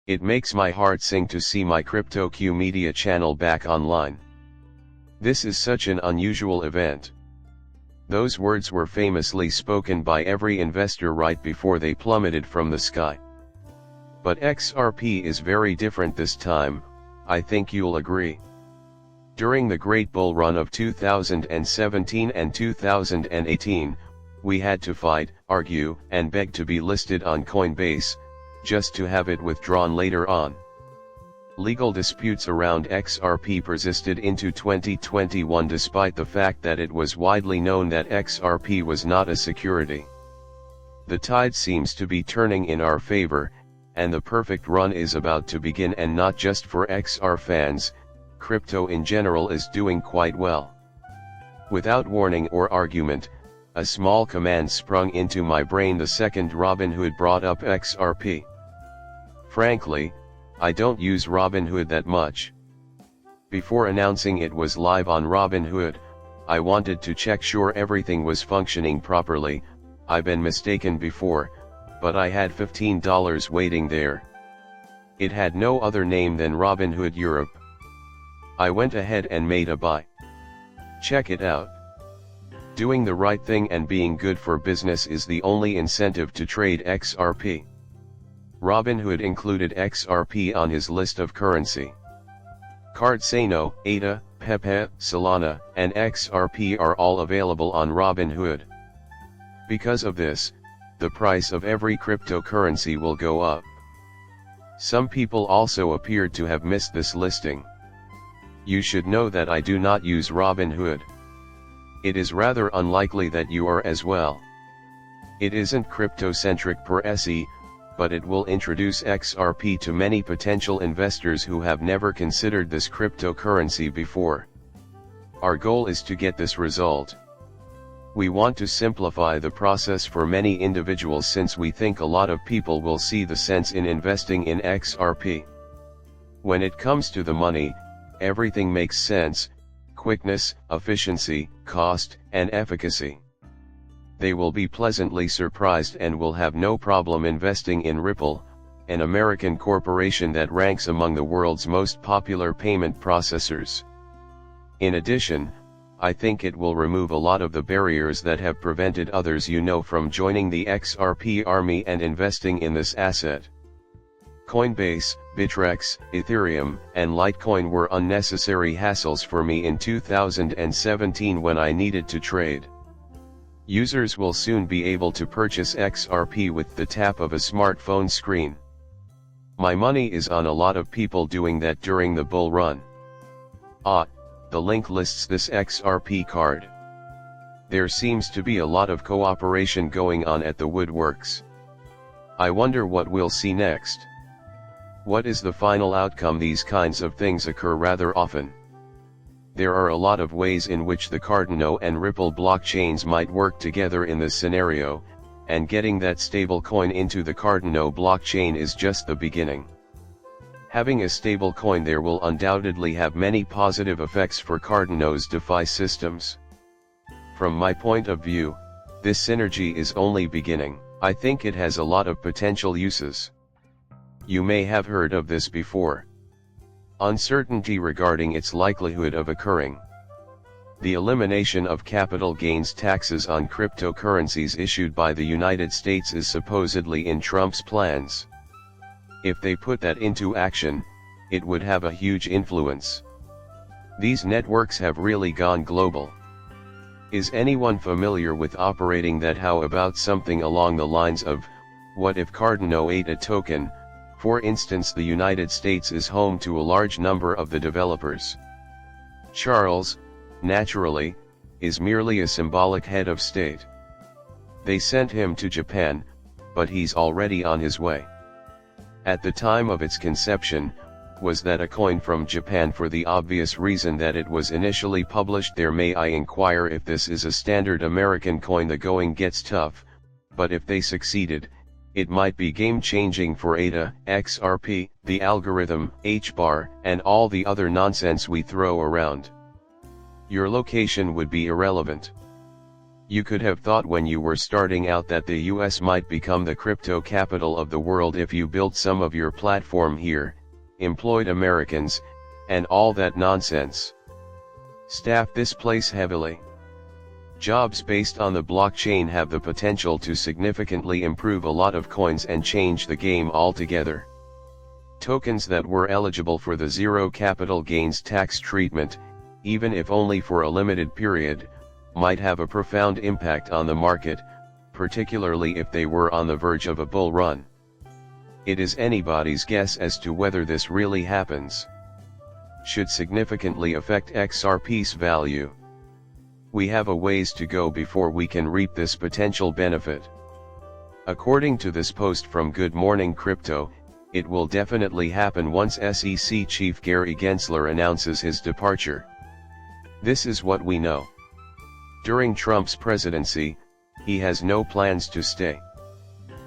It makes my heart sing to see my CryptoQ media channel back online. This is such an unusual event. Those words were famously spoken by every investor right before they plummeted from the sky. But XRP is very different this time, I think you'll agree. During the great bull run of 2017 and 2018, we had to fight, argue, and beg to be listed on Coinbase, just to have it withdrawn later on. Legal disputes around XRP persisted into 2021 despite the fact that it was widely known that XRP was not a security. The tide seems to be turning in our favor, and the perfect run is about to begin, and not just for XR fans, crypto in general is doing quite well. Without warning or argument, a small command sprung into my brain the second Robinhood brought up XRP. Frankly, I don't use Robinhood that much. Before announcing it was live on Robinhood, I wanted to check sure everything was functioning properly. I've been mistaken before, but I had $15 waiting there. It had no other name than Robinhood Europe. I went ahead and made a buy. Check it out. Doing the right thing and being good for business is the only incentive to trade XRP. Robinhood included XRP on his list of currency. Cardano, ADA, Pepe, Solana, and XRP are all available on Robinhood. Because of this, the price of every cryptocurrency will go up. Some people also appeared to have missed this listing. You should know that I do not use Robinhood. It is rather unlikely that you are as well. It isn't crypto-centric per se, but it will introduce XRP to many potential investors who have never considered this cryptocurrency before. Our goal is to get this result. We want to simplify the process for many individuals since we think a lot of people will see the sense in investing in XRP. When it comes to the money, everything makes sense: quickness, efficiency, cost, and efficacy. They will be pleasantly surprised and will have no problem investing in Ripple, an American corporation that ranks among the world's most popular payment processors. In addition, I think it will remove a lot of the barriers that have prevented others from joining the XRP army and investing in this asset. Coinbase, Bittrex, Ethereum, and Litecoin were unnecessary hassles for me in 2017 when I needed to trade. Users will soon be able to purchase XRP with the tap of a smartphone screen. My money is on a lot of people doing that during the bull run. The link lists this XRP card. There seems to be a lot of cooperation going on at the woodworks. I wonder what we'll see next. What is the final outcome? These kinds of things occur rather often. There are a lot of ways in which the Cardano and Ripple blockchains might work together in this scenario, and getting that stable coin into the Cardano blockchain is just the beginning. Having a stable coin there will undoubtedly have many positive effects for Cardano's DeFi systems. From my point of view, this synergy is only beginning. I think it has a lot of potential uses. You may have heard of this before. Uncertainty regarding its likelihood of occurring. The elimination of capital gains taxes on cryptocurrencies issued by the United States is supposedly in Trump's plans. If they put that into action, it would have a huge influence. These networks have really gone global. Is anyone familiar with operating that? How about something along the lines of, what if Cardano ate a token? For instance, the United States is home to a large number of the developers. Charles, naturally, is merely a symbolic head of state. They sent him to Japan, but he's already on his way. At the time of its conception, was that a coin from Japan for the obvious reason that it was initially published there? May I inquire if this is a standard American coin? The going gets tough, but if they succeeded, it might be game-changing for ADA, XRP, the algorithm, H-bar, and all the other nonsense we throw around. Your location would be irrelevant. You could have thought when you were starting out that the US might become the crypto capital of the world if you built some of your platform here, employed Americans, and all that nonsense. Staff this place heavily. Jobs based on the blockchain have the potential to significantly improve a lot of coins and change the game altogether. Tokens that were eligible for the zero capital gains tax treatment, even if only for a limited period, might have a profound impact on the market, particularly if they were on the verge of a bull run. It is anybody's guess as to whether this really happens. Should significantly affect XRP's value. We have a ways to go before we can reap this potential benefit. According to this post from Good Morning Crypto, it will definitely happen once SEC Chief Gary Gensler announces his departure. This is what we know. During Trump's presidency, he has no plans to stay.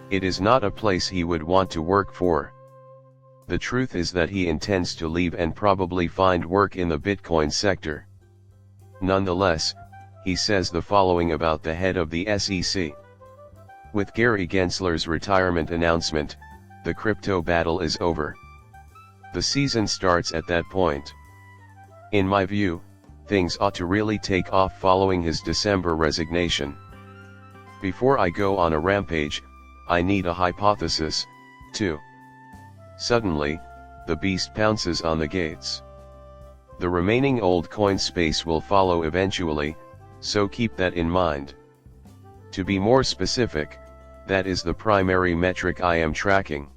It is not a place he would want to work for. The truth is that he intends to leave and probably find work in the Bitcoin sector. Nonetheless, he says the following about the head of the SEC. With Gary Gensler's retirement announcement, the crypto battle is over. The season starts at that point. In my view, things ought to really take off following his December resignation. Before I go on a rampage, I need a hypothesis, too. Suddenly, the beast pounces on the gates. The remaining old coin space will follow eventually, so keep that in mind. To be more specific, that is the primary metric I am tracking.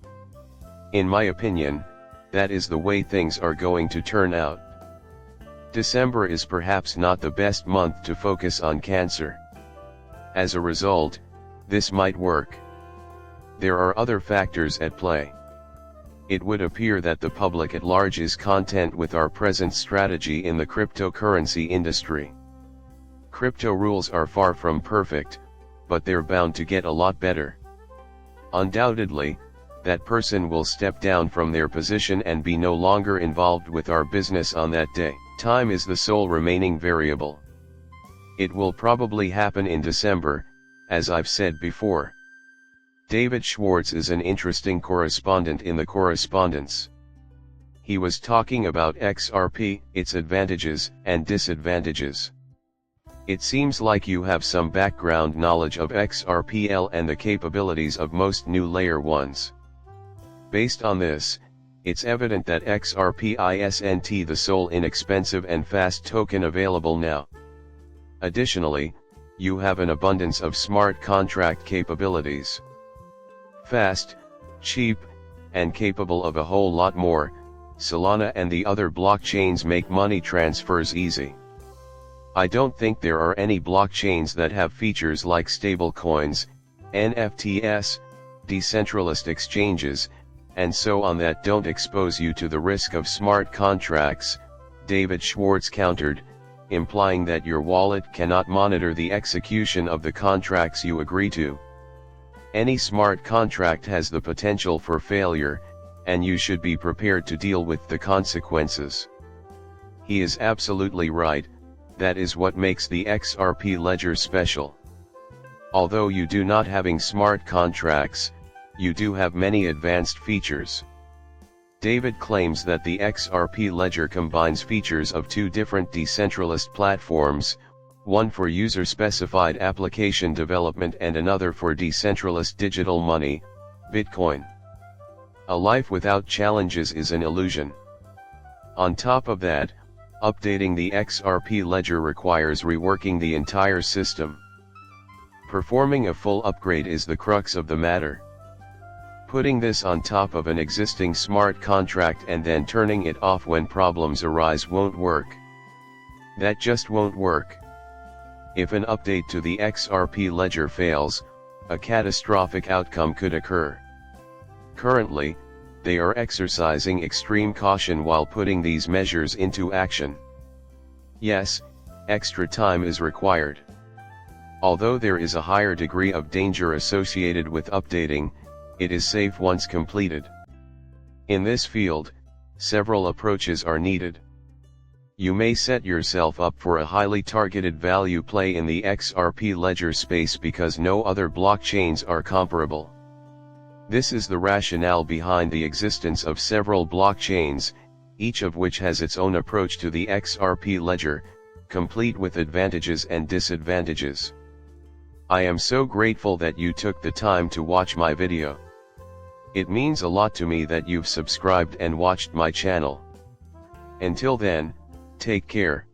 In my opinion, that is the way things are going to turn out. December is perhaps not the best month to focus on Cancer. As a result, this might work. There are other factors at play. It would appear that the public at large is content with our present strategy in the cryptocurrency industry. Crypto rules are far from perfect, but they're bound to get a lot better. Undoubtedly, that person will step down from their position and be no longer involved with our business on that day. Time is the sole remaining variable. It will probably happen in December, as I've said before. David Schwartz is an interesting correspondent in the correspondence. He was talking about XRP, its advantages and disadvantages. It seems like you have some background knowledge of XRPL and the capabilities of most new layer 1s. Based on this, it's evident that XRP isn't the sole inexpensive and fast token available now. Additionally, you have an abundance of smart contract capabilities. Fast, cheap, and capable of a whole lot more, Solana and the other blockchains make money transfers easy. I don't think there are any blockchains that have features like stablecoins, NFTs, decentralized exchanges, and so on that don't expose you to the risk of smart contracts, David Schwartz countered, implying that your wallet cannot monitor the execution of the contracts you agree to. Any smart contract has the potential for failure, and you should be prepared to deal with the consequences. He is absolutely right, that is what makes the XRP ledger special. Although you do not having smart contracts, you do have many advanced features. David claims that the XRP ledger combines features of two different decentralized platforms, one for user-specified application development and another for decentralized digital money, Bitcoin. A life without challenges is an illusion. On top of that, updating the XRP ledger requires reworking the entire system. Performing a full upgrade is the crux of the matter. Putting this on top of an existing smart contract and then turning it off when problems arise won't work. That just won't work. If an update to the XRP ledger fails, a catastrophic outcome could occur. Currently, they are exercising extreme caution while putting these measures into action. Yes, extra time is required. Although there is a higher degree of danger associated with updating, it is safe once completed. In this field, several approaches are needed. You may set yourself up for a highly targeted value play in the XRP ledger space because no other blockchains are comparable. This is the rationale behind the existence of several blockchains, each of which has its own approach to the XRP ledger, complete with advantages and disadvantages. I am so grateful that you took the time to watch my video. It means a lot to me that you've subscribed and watched my channel. Until then, take care.